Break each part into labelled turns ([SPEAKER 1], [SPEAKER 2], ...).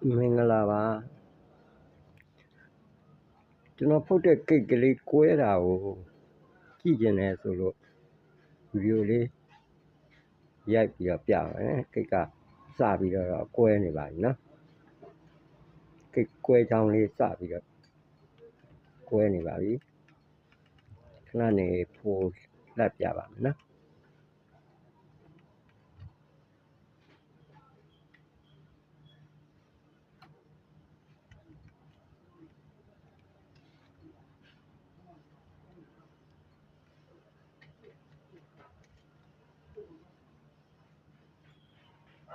[SPEAKER 1] မင်္ဂလာပါကျွန်တော်ဖုတ်တဲ့ကိတ်ကလေးကွဲတာကိုကြည့်ကျင်တယ်ဆိုလို့ဗီဒီယိုလေးရိုက်ပြီးတော့ပြမယ်ကိတ်ကစပြီးတော့ကွဲနေပါပြီနော်ကိတ်ကွဲချောင်းလေးစပြီးတော့ကွဲနေပါပြီခဏနေဖိုးလက်ပြပါမယ်နော်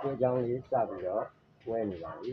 [SPEAKER 1] ကွဲချောင်းလေးစပြီးတော့ကွဲနေပါပြီ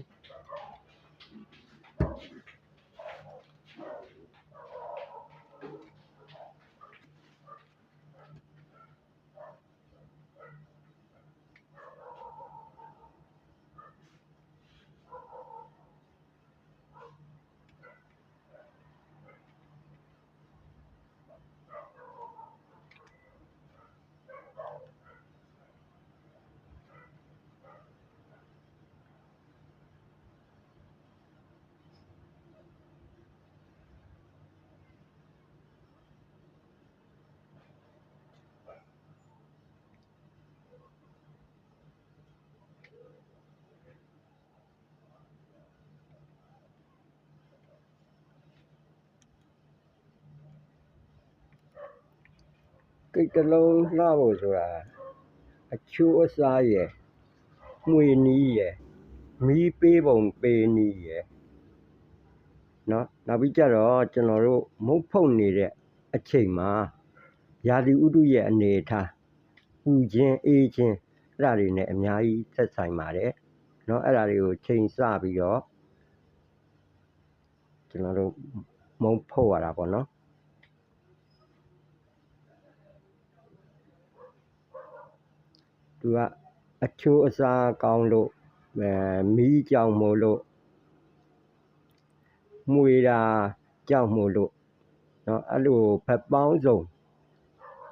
[SPEAKER 1] ကိတ်တစ်လုံးလှဖို့ဆိုတာအချိုးအစားရယ်မှွေနီးရယ်မီးပေးပုံပေးနီးရယ်နော်နောက်ပြီးကြတော့ကျွန်တော်တို့မုတ်ဖုတ်နေတဲ့အချိန်မှာရာသီဥတုရဲ့အနေအထားပူခြင်းအေးခြင်းအဲ့ဒါတွေနဲ့အများကြီးသက်ဆိုင်ပါတယ်နော်အဲ့ဒါတွေကိုချိန်ဆပြီးတော့ကျွန်တော်တို့မုတ်ဖုတ်ရတာပေါ့နော်သူကအချိုးအစားကောင်းလို့မီးကြောင်မို့လို့မှွေတာကြောက်မို့လို့နော်အဲ့လိုဖက်ပေါင်းစုံ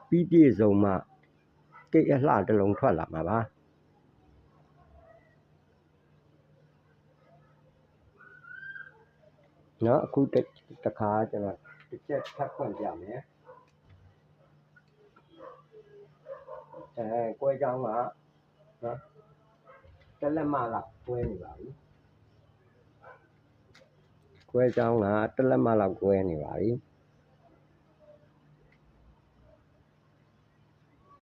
[SPEAKER 1] ပြီးပြည့်စုံမှကိတ်အလှတစ်လုံးထွက်လာမှာပါနော်အခုတစ်ခါကျွန်တော်တစ်ချက်ထပ်ဖွင့်ပြမယ်ကွဲချောင်းကနော်တစ်လက်မလောက်ကွဲနေပါပြီကွဲချောင်းကတစ်လက်မလောက်ကွဲနေပါပြီ